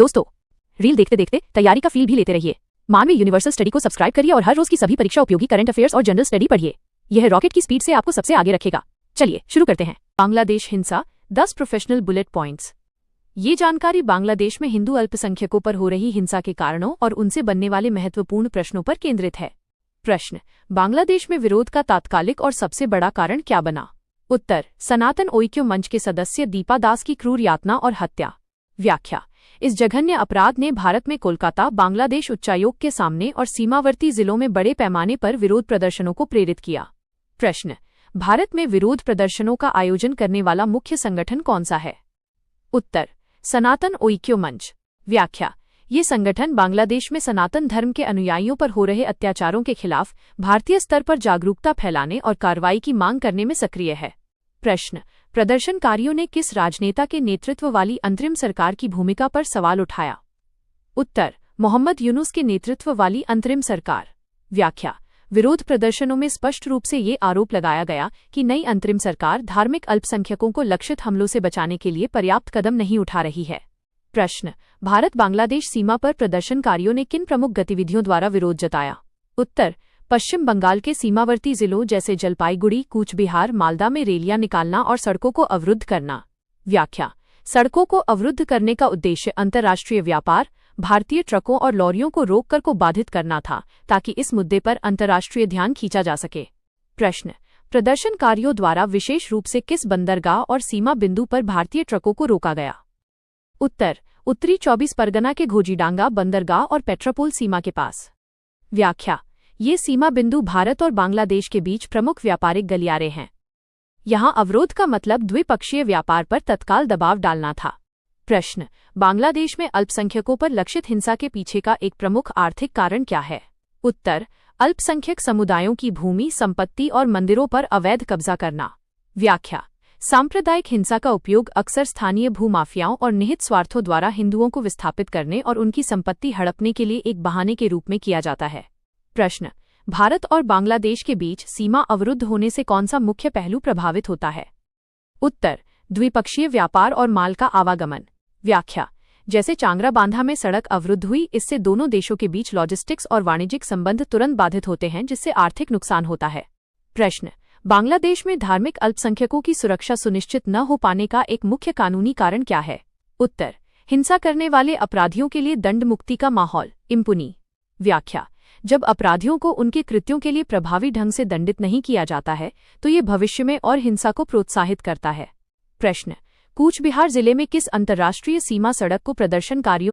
दोस्तों, रील देखते देखते तैयारी का फील भी लेते रहिए। मानवी यूनिवर्सल स्टडी को सब्सक्राइब करिए और हर रोज की सभी परीक्षा उपयोगी करंट अफेयर्स और जनरल स्टडी पढ़िए। यह रॉकेट की स्पीड से आपको सबसे आगे रखेगा। चलिए शुरू करते हैं। बांग्लादेश हिंसा, 10 प्रोफेशनल बुलेट पॉइंट्स। ये जानकारी बांग्लादेश में हिंदू अल्पसंख्यकों पर हो रही हिंसा के कारणों और उनसे बनने वाले महत्वपूर्ण प्रश्नों पर केंद्रित है। प्रश्न: बांग्लादेश में विरोध का तात्कालिक और सबसे बड़ा कारण क्या बना? उत्तर: सनातन ओइक्य मंच के सदस्य दीपा दास की क्रूर यातना और हत्या। व्याख्या: इस जघन्य अपराध ने भारत में कोलकाता बांग्लादेश उच्चायोग के सामने और सीमावर्ती जिलों में बड़े पैमाने पर विरोध प्रदर्शनों को प्रेरित किया। प्रश्न: भारत में विरोध प्रदर्शनों का आयोजन करने वाला मुख्य संगठन कौन सा है? उत्तर: सनातन ओइक्य मंच। व्याख्या: ये संगठन बांग्लादेश में सनातन धर्म के अनुयायियों पर हो रहे अत्याचारों के खिलाफ भारतीय स्तर पर जागरूकता फैलाने और कार्रवाई की मांग करने में सक्रिय है। प्रश्न: प्रदर्शनकारियों ने किस राजनेता के नेतृत्व वाली अंतरिम सरकार की भूमिका पर सवाल उठाया? उत्तर: मोहम्मद यूनुस के नेतृत्व वाली अंतरिम सरकार। व्याख्या: विरोध प्रदर्शनों में स्पष्ट रूप से ये आरोप लगाया गया कि नई अंतरिम सरकार धार्मिक अल्पसंख्यकों को लक्षित हमलों से बचाने के लिए पर्याप्त कदम नहीं उठा रही है। प्रश्न: भारत बांग्लादेश सीमा पर प्रदर्शनकारियों ने किन प्रमुख गतिविधियों द्वारा विरोध जताया? उत्तर: पश्चिम बंगाल के सीमावर्ती जिलों जैसे जलपाईगुड़ी, कूचबिहार, मालदा में रैलियां निकालना और सड़कों को अवरुद्ध करना। व्याख्या: सड़कों को अवरुद्ध करने का उद्देश्य अंतर्राष्ट्रीय व्यापार, भारतीय ट्रकों और लॉरियों को रोककर को बाधित करना था, ताकि इस मुद्दे पर अंतर्राष्ट्रीय ध्यान खींचा जा सके। प्रश्न: प्रदर्शनकारियों द्वारा विशेष रूप से किस बंदरगाह और सीमा बिंदु पर भारतीय ट्रकों को रोका गया? उत्तर: उत्तरी 24 परगना के घोजीडांगा बंदरगाह और पेट्रापोल सीमा के पास। व्याख्या: ये सीमा बिंदु भारत और बांग्लादेश के बीच प्रमुख व्यापारिक गलियारे हैं। यहां अवरोध का मतलब द्विपक्षीय व्यापार पर तत्काल दबाव डालना था। प्रश्न: बांग्लादेश में अल्पसंख्यकों पर लक्षित हिंसा के पीछे का एक प्रमुख आर्थिक कारण क्या है? उत्तर: अल्पसंख्यक समुदायों की भूमि, संपत्ति और मंदिरों पर अवैध कब्जा करना। व्याख्या: सांप्रदायिक हिंसा का उपयोग अक्सर स्थानीय भूमाफियाओं और निहित स्वार्थों द्वारा हिंदुओं को विस्थापित करने और उनकी संपत्ति हड़पने के लिए एक बहाने के रूप में किया जाता है। प्रश्न: भारत और बांग्लादेश के बीच सीमा अवरुद्ध होने से कौन सा मुख्य पहलू प्रभावित होता है? उत्तर: द्विपक्षीय व्यापार और माल का आवागमन। व्याख्या: जैसे चांगरा बांधा में सड़क अवरुद्ध हुई, इससे दोनों देशों के बीच लॉजिस्टिक्स और वाणिज्यिक संबंध तुरंत बाधित होते हैं, जिससे आर्थिक नुकसान होता है। प्रश्न: बांग्लादेश में धार्मिक अल्पसंख्यकों की सुरक्षा सुनिश्चित न हो पाने का एक मुख्य कानूनी कारण क्या है? उत्तर: हिंसा करने वाले अपराधियों के लिए दंड मुक्ति का माहौल, इम्पुनी। व्याख्या: जब अपराधियों को उनके कृत्यों के लिए प्रभावी ढंग से दंडित नहीं किया जाता है, तो ये भविष्य में और हिंसा को प्रोत्साहित करता है। प्रश्न: कूचबिहार जिले में किस अंतर्राष्ट्रीय सीमा सड़क को प्रदर्शनकारियों